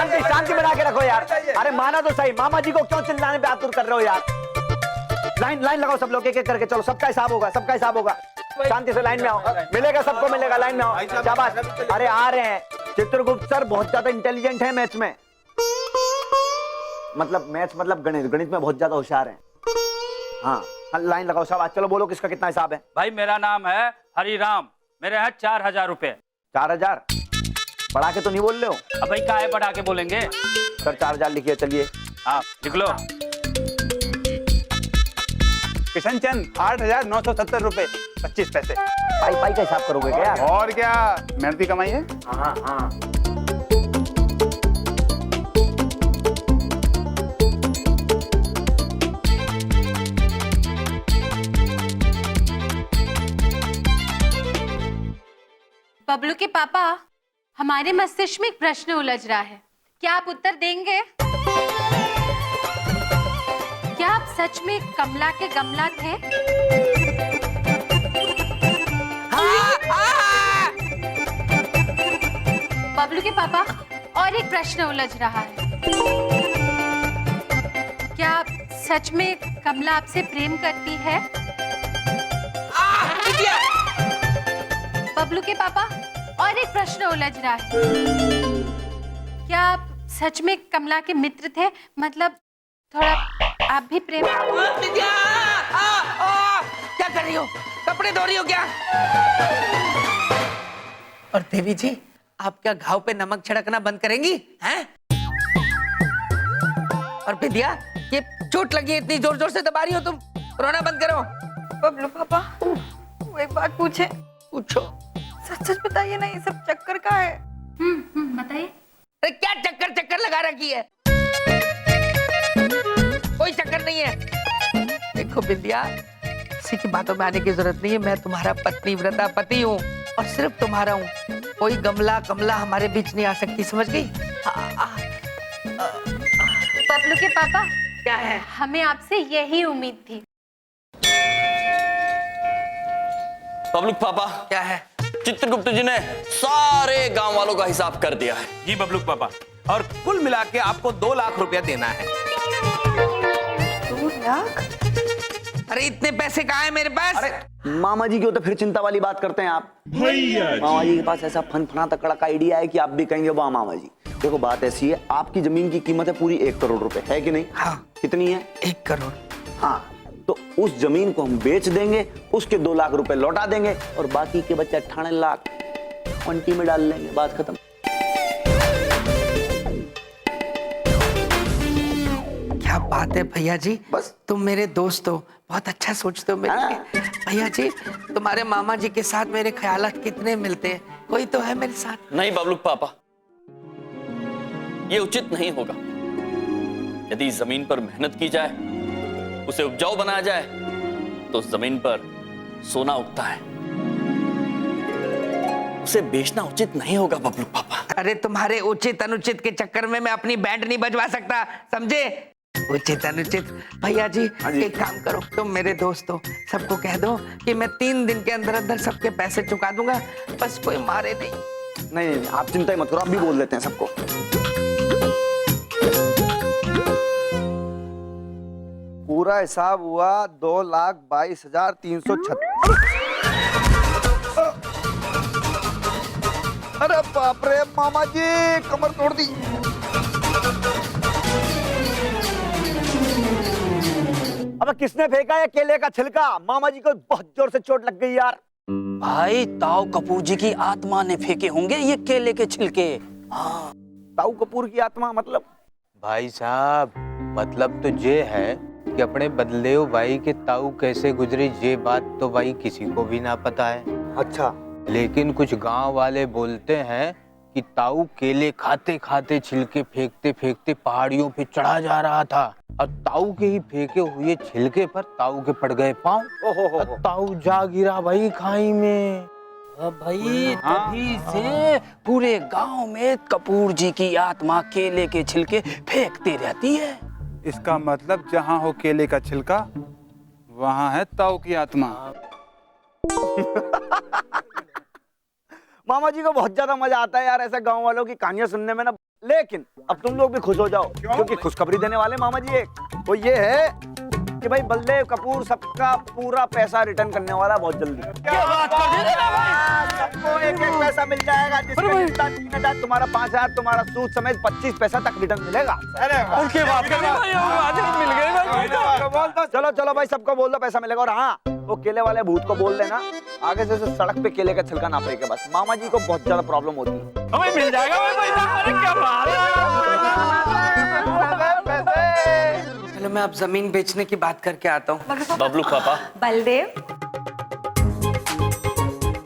शांति शांति बना के रखो यार। अरे माना तो सही, मामा जी को क्यों चिल्लाने पे आतुर कर रहे हो यार। लाइन लाइन लगाओ सब लोग, एक एक करके चलो, सबका हिसाब होगा, सबका हिसाब होगा। शांति से लाइन में आओ, मिलेगा सबको मिलेगा, लाइन में आओ। शाबाश। अरे आ रहे हैं। चित्रगुप्त सर बहुत ज्यादा इंटेलिजेंट है मैथ्स में, मतलब मैथ्स मतलब गणित, गणित में बहुत ज्यादा होशियार है। हाँ लाइन लगाओ सब, चलो बोलो किसका कितना हिसाब है। भाई मेरा नाम है हरिराम, मेरे हैं 4000 रुपए। 4000 बढ़ा के तो नहीं बोल रहे हो? अब भाई काहे बढ़ा के बोलेंगे सर 4000 लिखिए, चलिए। हाँ लिख लो। किशन चंद 8,970 रुपए 25 पैसे। पाई पाई का हिसाब करोगे क्या? और क्या, मेहनत की कमाई है। हाँ हाँ। बबलू के पापा, हमारे मस्तिष्क में एक प्रश्न उलझ रहा है, क्या आप उत्तर देंगे? क्या आप सच में कमला के गमला थे? बबलू के पापा, और एक प्रश्न उलझ रहा है, क्या आप सच में कमला आपसे प्रेम करती है? बबलू के पापा, और एक प्रश्न उलझ रहा है, क्या आप सच में कमला के मित्र थे, मतलब थोड़ा आप भी प्रेम? क्या कर रही हो? कपड़े धो रही हो क्या? और देवी जी, आप क्या घाव पे नमक छिड़कना बंद करेंगी हैं? और विद्या, ये चोट लगी है, इतनी जोर जोर से दबा रही हो तुम, रोना बंद करो। बबलू पापा, वो एक बात पूछे? पूछो। सच सच बताइए ना, ये सब चक्कर का है? बताइए। अरे क्या चक्कर चक्कर लगा रखी है? कोई चक्कर नहीं है। देखो विद्या, किसी की बातों में आने की जरूरत नहीं है, मैं तुम्हारा पत्नी व्रता पति हूँ और सिर्फ तुम्हारा हूँ। कोई गमला कमला हमारे बीच नहीं आ सकती, समझ गई? बबलू के पापा, क्या है? हमें आपसे यही उम्मीद थी। बबलू पापा, क्या है? चित्रगुप्त जी ने सारे गांव वालों का हिसाब कर दिया है। जी बबलू पापा, और कुल मिला के आपको 2 लाख रुपया देना है। 2 लाख? अरे इतने पैसे कहाँ है मेरे पास? अरे मामा जी क्यों तो फिर चिंता वाली बात करते हैं आप। मामा जी के पास ऐसा फन-फना तकड़ा का आइडिया है कि आप भी कहेंगे वाह मामा जी। देखो बात ऐसी है, आपकी जमीन की कीमत है पूरी 1 करोड़ रुपए, है कि नहीं? हाँ। कितनी है? 1 करोड़। हाँ, तो उस जमीन को हम बेच देंगे, उसके 2 लाख रुपए लौटा देंगे और बाकी के बच्चे 98 लाख पंटी में डाल लेंगे, बात खत्म। क्या बात है भैया जी, बस तुम मेरे दोस्त हो, बहुत अच्छा सोचते हो मेरे लिए। भैया जी, तुम्हारे मामा जी के साथ मेरे ख्यालात कितने मिलते हैं, कोई तो है मेरे साथ। नहीं बबलू पापा, ये उचित नहीं होगा। यदि जमीन पर मेहनत की जाए, उसे उपजाऊ बनाया जाए, तो उस जमीन पर सोना उगता है। उसे बेचना उचित नहीं होगा बबलू पापा। अरे तुम्हारे उचित अनुचित के चक्कर में मैं अपनी बैंड नहीं बजवा सकता, समझे? उचित अनुचित। भैया जी एक काम करो, तुम मेरे दोस्त हो, सबको कह दो कि मैं 3 दिन के अंदर अंदर सबके पैसे चुका दूंगा, बस कोई मारे नहीं। नहीं, आप चिंता मत करो, आप भी बोल देते हैं सबको। पूरा हिसाब हुआ 2,22,336। अरे बाप रे मामा जी, कमर तोड़ दी। अब किसने फेंका है केले का छिलका? मामा जी को बहुत जोर से चोट लग गई यार। भाई ताऊ कपूर जी की आत्मा ने फेंके होंगे ये केले के छिलके। हाँ, ताऊ कपूर की आत्मा मतलब? भाई साहब, मतलब तो ये है कि अपने बदलेव भाई के ताऊ कैसे गुजरे, ये बात तो भाई किसी को भी ना पता है। अच्छा। लेकिन कुछ गांव वाले बोलते हैं कि ताऊ केले खाते खाते छिलके फेंकते फेंकते पहाड़ियों पे चढ़ा जा रहा था और ताऊ के ही फेंके हुए छिलके पर ताऊ के पड़ गए पांव। ताऊ जा गिरा भाई खाई में। भाई तभी से पूरे गांव में कपूर जी की आत्मा केले के छिलके फेंकती रहती है। इसका मतलब जहाँ हो केले का छिलका, वहाँ है ताऊ की आत्मा। मामा जी को बहुत ज्यादा मजा आता है यार ऐसे गांव वालों की कहानियां सुनने में ना। लेकिन अब तुम लोग भी खुश हो जाओ, क्योंकि खुशखबरी देने वाले मामा जी एक, वो ये है कि भाई बलदेव कपूर सबका पूरा पैसा रिटर्न करने वाला बहुत जल्दी। क्या बात कर दी ना भाई? सबको एक एक पैसा मिल जाएगा, जिसका जितना 3,000 तुम्हारा 5,000 तुम्हारा सूद समेत 25 पैसा तक रिटर्न मिलेगा। क्या बात कर दी भाई? आज मिल गए भाई। बोल दो, चलो चलो भाई सबको बोल दो पैसा मिलेगा। और हाँ, वो केले वाले भूत को बोल देना आगे से सड़क पे केले का छिलका ना फेंके, बस मामा जी को बहुत ज्यादा प्रॉब्लम होती है। हमें मिल जाएगा भाई पैसा। अरे क्या बात है? चलो मैं अब जमीन बेचने की बात करके आता हूँ। बबलू पापा, बलदेव,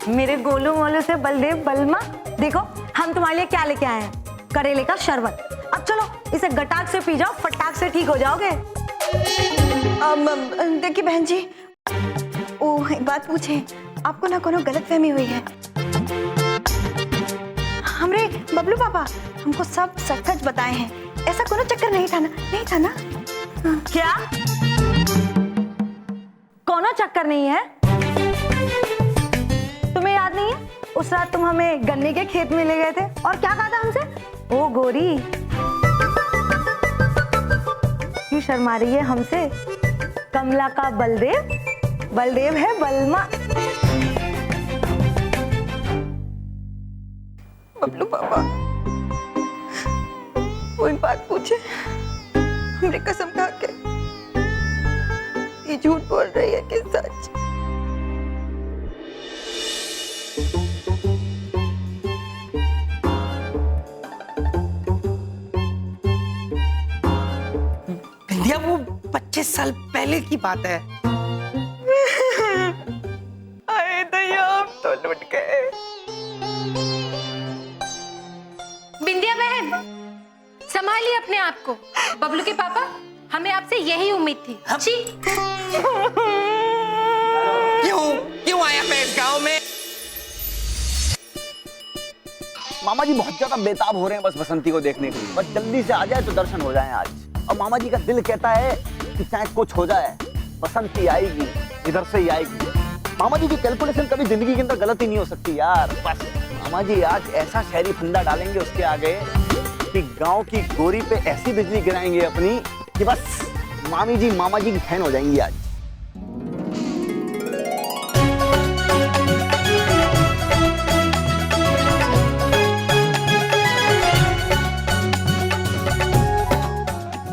मेरे गोलू मोलू से बलदेव बलमा, देखो हम तुम्हारे लिए क्या लेके आए हैं, करेले का शरबत। अब चलो इसे गटाक से पी जाओ, फटाक से ठीक हो जाओगे। देखिए बहन जी, ओ एक बात पूछे, आपको ना कोनो गलतफहमी हुई है? हमरे बबलू पापा हमको सब सच बताए हैं, ऐसा कोनो चक्कर नहीं था ना? नहीं था ना? क्या कोनो चक्कर नहीं है? तुम्हें याद नहीं है उस रात तुम हमें गन्ने के खेत में ले गए थे और क्या कहा था हमसे? ओ गोरी, क्यों शर्मा रही है हमसे? कमला का बलदेव, बलदेव है बलमा। बबलू पापा वो एक बात पूछे, हमने कसम खा के, ये झूठ बोल रही है कि सच? भैया वो 25 साल पहले की बात है। अरे दया, अब तो लुट गए। बिंदिया बहन, संभालिए अपने आप को। बबलू के पापा, हमें आपसे यही उम्मीद थी। छी। क्यों आया मैं इस गांव में? मामा जी बहुत ज्यादा बेताब हो रहे हैं बस बसंती को देखने के लिए, बस जल्दी से आ जाए तो दर्शन हो जाए आज। और मामा जी का दिल कहता है कि चाहे कुछ हो जाए बसंती आएगी, इधर से ही आएगी। मामा जी की कैलकुलेशन कभी जिंदगी के अंदर गलत ही नहीं हो सकती यार। बस मामा जी आज ऐसा शहरी फंदा डालेंगे उसके आगे कि गांव की गोरी पे ऐसी बिजली गिराएंगे अपनी कि बस मामी जी मामा जी की फैन हो जाएंगी आज।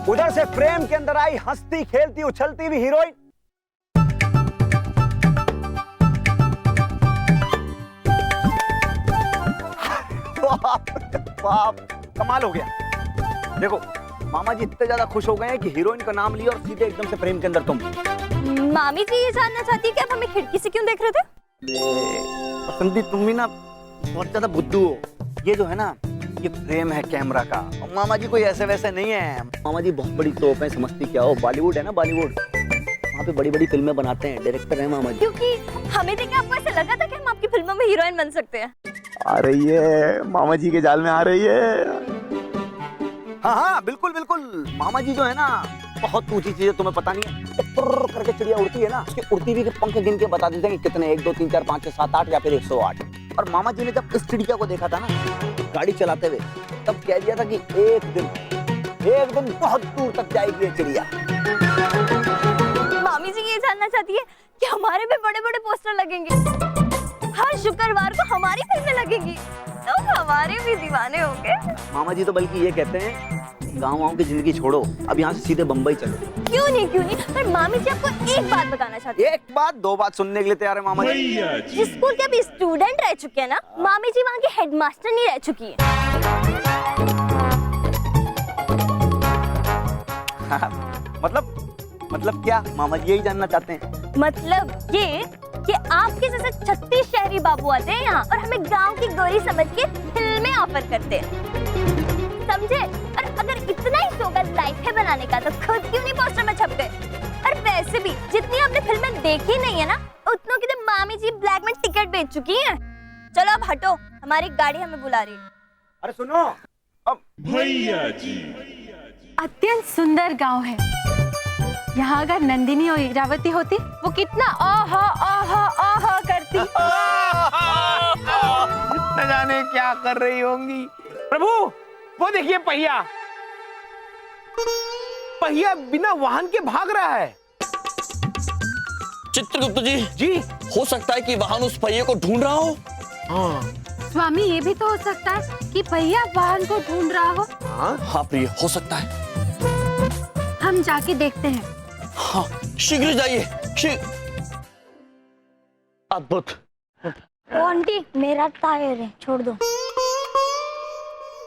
उधर से फ्रेम के अंदर आई हंसती खेलती उछलती हुई हीरोइन। बाप, कमाल हो गया। देखो मामा जी इतने ज्यादा खुश हो गए हैं कि हीरोइन का नाम लिया और सीधे एकदम से फ्रेम के अंदर तुम। मामी जी ये जानना चाहती है कि आप हमें खिड़की से क्यों देख रहे थे? बसंती तुम भी ना बहुत ज्यादा बुद्धू हो। ये जो है ना, ये फ्रेम है कैमरा का, और मामा जी कोई ऐसे वैसे नहीं है। मामा जी बहुत बड़ी तोप है, समझती क्या हो, बॉलीवुड है ना, बॉलीवुड, वहाँ पे बड़ी बड़ी फिल्में बनाते हैं, डायरेक्टर है मामा जी। क्योंकि हमें देख के आपको ऐसा लगा था कि हम आपकी फिल्मों में हीरोइन बन सकते हैं। आ रही है मामा जी के जाल में, आ रही है। हाँ हाँ बिल्कुल बिल्कुल, मामा जी जो है ना बहुत ऊंची चीजें तुम्हें पता नहीं है। टुर्र करके चिड़िया उड़ती है ना, उसके उड़ती हुई के पंख गिन के बता देते हैं कि कितने, 1 2 3 4 5 6 7 8 या फिर 108। और मामा जी ने जब इस चिड़िया को देखा था ना गाड़ी चलाते हुए, तब कह दिया था कि एक दिन बहुत दूर तक जाएगी ये चिड़िया। मामी जी ये जानना चाहती है कि हमारे भी बड़े बड़े पोस्टर लगेंगे, हर शुक्रवार को हमारी फिल्में लगेंगी, तो हमारे भी दीवाने होंगे। मामा जी तो बल्कि ये कहते हैं गाँव की जिंदगी छोड़ो, अब यहाँ से सीधे बम्बई चलो। क्यों नहीं, पर मामी जी आपको एक बात बताना चाहती है। एक बात 2 बात सुनने के लिए तैयार है मामा जी। जिस स्कूल के अभी स्टूडेंट रह चुके हैं ना, मामी जी वहाँ की हेडमास्टर नहीं रह चुकी है। मतलब क्या मामा जी यही जानना चाहते हैं? मतलब ये कि आपके जैसे 36 शहरी बाबू आते हैं यहाँ और हमें गांव की गोरी समझ के फिल्में ऑफर करते हैं, समझे? और अगर इतना ही शौक लाइफ है बनाने का तो खुद क्यों नहीं पोस्टर में छप गए? और वैसे भी जितनी आपने फिल्में देखी नहीं है ना, उतनों की तो मामी जी ब्लैक में टिकट बेच चुकी हैं। चलो अब हटो, हमारी गाड़ी हमें बुला रही है। अरे सुनो, अब भैया जी अत्यंत सुंदर गांव है। यहाँ अगर नंदिनी और इरावती होती, वो कितना आहा आहा आहा करती। न जाने क्या कर रही होंगी। प्रभु वो देखिए पहिया, पहिया बिना वाहन के भाग रहा है। चित्रगुप्त जी, जी हो सकता है कि वाहन उस पहिए को ढूंढ रहा हो। स्वामी, ये भी तो हो सकता है कि पहिया वाहन को ढूंढ रहा हो। हाँ प्रिय, हो सकता है। हम जाके देखते हैं। हाँ, शीघ्र जाइए। अद्भुत। ओ आंटी, मेरा टायर है, छोड़ दो।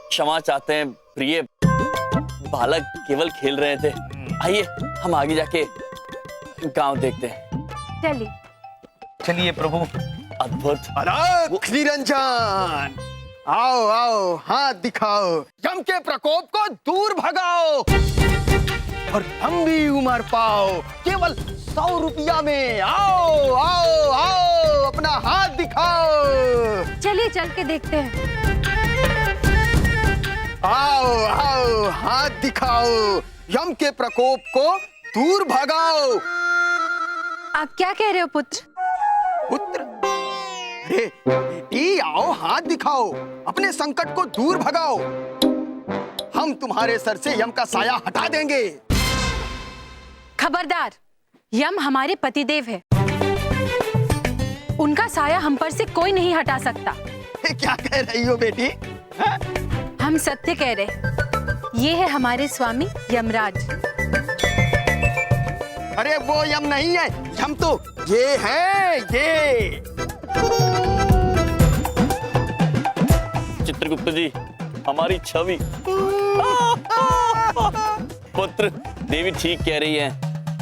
क्षमा चाहते हैं प्रिय, बालक केवल खेल रहे थे। आइए हम आगे जाके गांव देखते हैं। चलिए चलिए प्रभु। अद्भुत। अलख निरंजन, आओ आओ, हाथ दिखाओ, यम के प्रकोप को दूर भगाओ और लंबी उम्र पाओ केवल 100 रुपया में। आओ आओ आओ, अपना हाथ दिखाओ। चलिए चल के देखते हैं। आओ आओ, हाथ दिखाओ, यम के प्रकोप को दूर भगाओ। आप क्या कह रहे हो पुत्र? पुत्र? अरे बेटी, आओ हाथ दिखाओ, अपने संकट को दूर भगाओ। हम तुम्हारे सर से यम का साया हटा देंगे। खबरदार, यम हमारे पतिदेव है, उनका साया हम पर से कोई नहीं हटा सकता। क्या कह रही हो बेटी? हम सत्य कह रहे। ये है हमारे स्वामी यमराज। अरे वो यम नहीं है, यम तो ये है, ये। चित्रगुप्त जी, हमारी छवि। पुत्र, देवी ठीक कह रही है,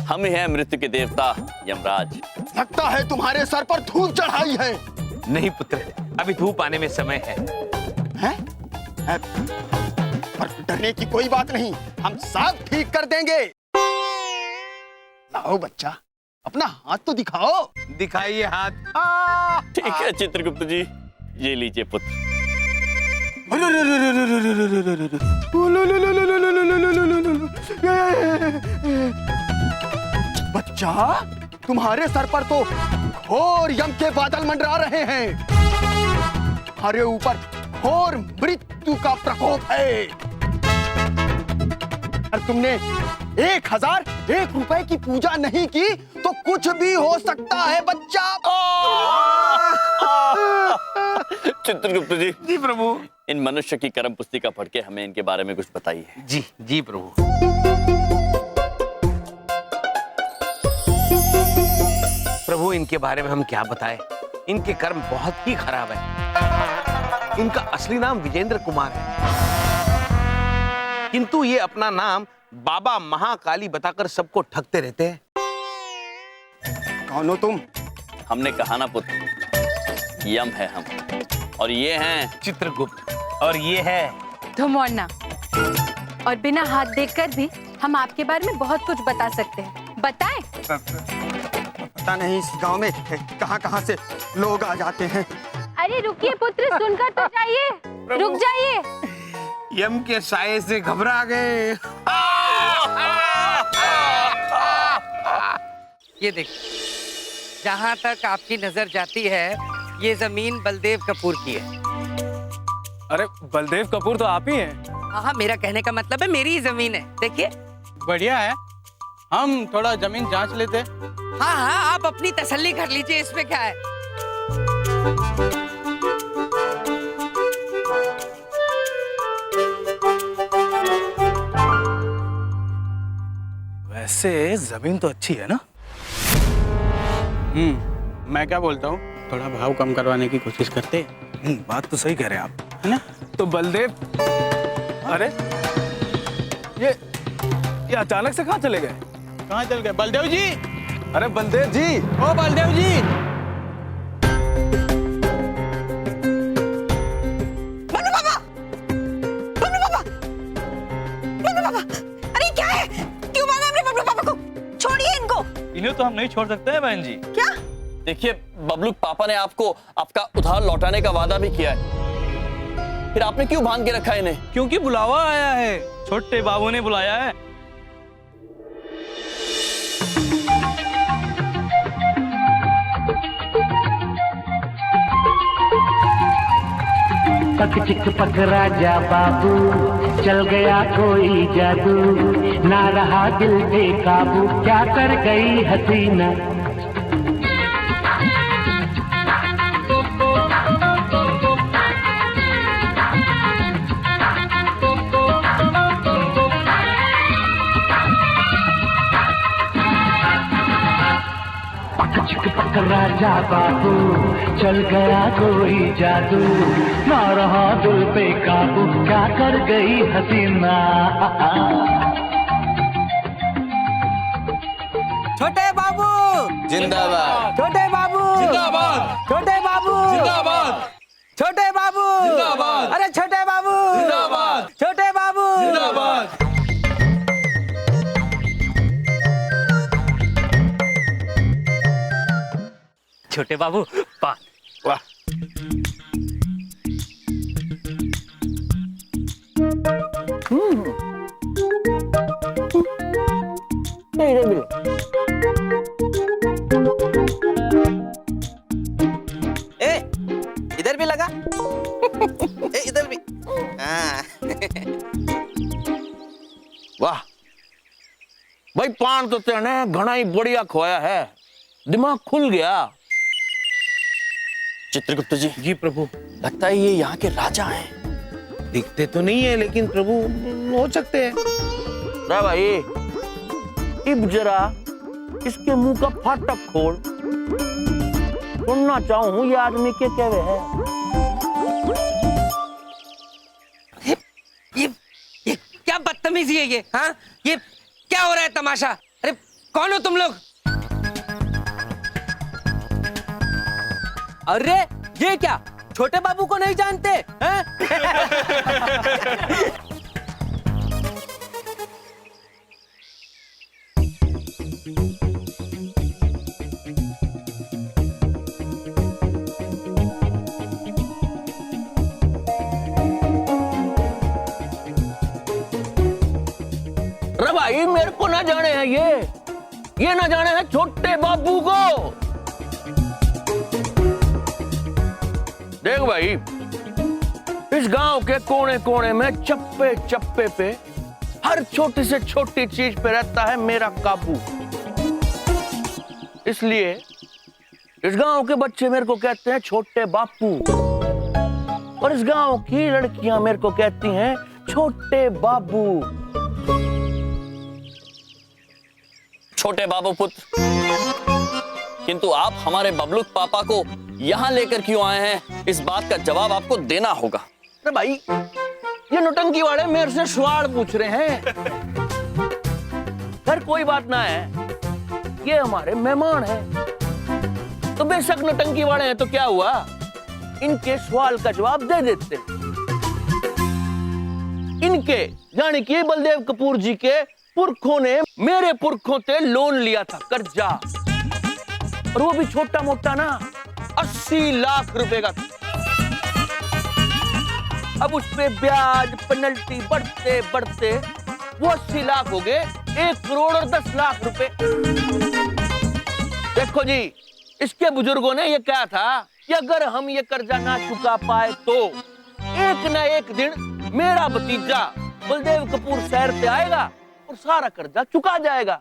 हम हैं मृत्यु के देवता यमराज। लगता है तुम्हारे सर पर धूप चढ़ाई है। नहीं पुत्र, अभी धूप आने में समय है। हैं? पर डरने की कोई बात नहीं, हम सब ठीक कर देंगे। लाओ बच्चा, अपना हाथ तो दिखाओ। दिखाइए हाथ। ठीक है चित्रगुप्त जी, ये लीजिए पुत्र। बच्चा, तुम्हारे सर पर तो घोर यम के बादल मंडरा रहे हैं। हमारे ऊपर घोर मृत्यु का प्रकोप है। और तुमने 1001 रुपए की पूजा नहीं की तो कुछ भी हो सकता है बच्चा। चित्रगुप्त जी। जी प्रभु। इन मनुष्य की कर्म पुस्तिका पढ़ के हमें इनके बारे में कुछ बताइए। जी जी प्रभु। प्रभु, इनके बारे में हम क्या बताएं? इनके कर्म बहुत ही खराब है। इनका असली नाम विजेंद्र कुमार है, किंतु ये अपना नाम बाबा महाकाली बताकर सबको ठगते रहते हैं। कौन हो तुम? हमने कहा ना पुत्र, यम है हम, और ये हैं चित्रगुप्त, और ये है धुमौना। और बिना हाथ देखकर भी हम आपके बारे में बहुत कुछ बता सकते हैं। बताएं? पता नहीं इस गांव में कहां से लोग आ जाते हैं। अरे रुकिए पुत्र, सुनकर तो जाइए। रुक जाइए। यम के साये से घबरा गए। ये देख, जहाँ तक आपकी नजर जाती है ये जमीन बलदेव कपूर की है। अरे बलदेव कपूर तो आप ही हैं। हाँ, मेरा कहने का मतलब है मेरी ही जमीन है। देखिए। बढ़िया है, हम थोड़ा जमीन जांच लेते। हाँ हाँ, आप अपनी तसल्ली कर लीजिए, इसमें क्या है। वैसे जमीन तो अच्छी है ना? मैं क्या बोलता हूँ, थोड़ा भाव कम करवाने की कोशिश करते। बात तो सही कह रहे हैं आप, है ना? तो बलदेव, अरे ये अचानक से कहाँ चले गए? कहाँ चल गए बलदेव जी? अरे बलदेव जी, ओ बलदेव जी। बल्लू बाबा, बल्लू बाबा, बल्लू बाबा, अरे क्या है? क्यों मारा हमने बल्लू बाबा को? छोड़िए इनको। इन्हें तो हम नहीं छोड़ सकते हैं बहन जी। क्या? देखिए बबलू, पापा ने आपको आपका उधार लौटाने का वादा भी किया है, फिर आपने क्यों बांध के रखा है इन्हें? क्योंकि बुलावा आया है, छोटे बाबू ने बुलाया है। पक चिक पक राजा बाबू, चल गया कोई जादू, ना रहा दिल पे काबू, क्या कर गई हसीना। पक राजा बाबू, चल गया कोई जादू, ना रहा दिल पे काबू, क्या कर गई हसीना। छोटे बाबू जिंदाबाद, छोटे बाबू जिंदाबाद, छोटे बाबू जिंदाबाद, छोटे बाबू जिंदाबाद, अरे छोटे बाबू जिंदाबाद, छोटे बाबू जिंदाबाद। छोटे बाबू पान। वाह, इधर भी लगा इधर भी। वाह भाई, पान तो तेने घना ही बढ़िया खोया है, दिमाग खुल गया। चित्रगुप्त जी, जी प्रभु। लगता है ये यहाँ के राजा हैं। दिखते तो नहीं है लेकिन प्रभु हो सकते हैं। रे भाई, इब जरा इसके मुंह का फाटक खोल, सुनना चाहूं ये आदमी के कहवे है। ये क्या बदतमीजी है ये? हाँ, ये क्या हो रहा है तमाशा? अरे कौन हो तुम लोग? अरे ये क्या, छोटे बाबू को नहीं जानते हैं? अरे भाई, मेरे को ना जाने हैं ये ना जाने हैं छोटे बाबू को। देख भाई, इस गांव के कोने कोने में चप्पे चप्पे पे हर छोटी से छोटी चीज पे रहता है मेरा काबू। इसलिए इस गांव के बच्चे मेरे को कहते हैं छोटे बापू, और इस गांव की लड़कियां मेरे को कहती हैं छोटे बाबू। छोटे बाबू पुत्र, किंतु आप हमारे बबलूक पापा को यहाँ लेकर क्यों आए हैं, इस बात का जवाब आपको देना होगा। अरे भाई, ये नौटंकी वाले मेरे से सवाल पूछ रहे हैं। फिर कोई बात ना है, ये हमारे मेहमान हैं, तो बेशक नौटंकी वाले हैं तो क्या हुआ, इनके सवाल का जवाब दे देते। इनके यानी कि बलदेव कपूर जी के पुरखों ने मेरे पुरखों से लोन लिया था, कर्जा, और वो भी छोटा मोटा ना, 80 लाख रुपए का था। अब उस पे ब्याज पेनल्टी बढ़ते बढ़ते वो 80 लाख हो गए 1 करोड़ और 10 लाख रुपए। देखो जी, इसके बुजुर्गों ने ये कहा था कि अगर हम ये कर्जा ना चुका पाए तो एक ना एक दिन मेरा भतीजा बलदेव कपूर शहर से आएगा और सारा कर्जा चुका जाएगा।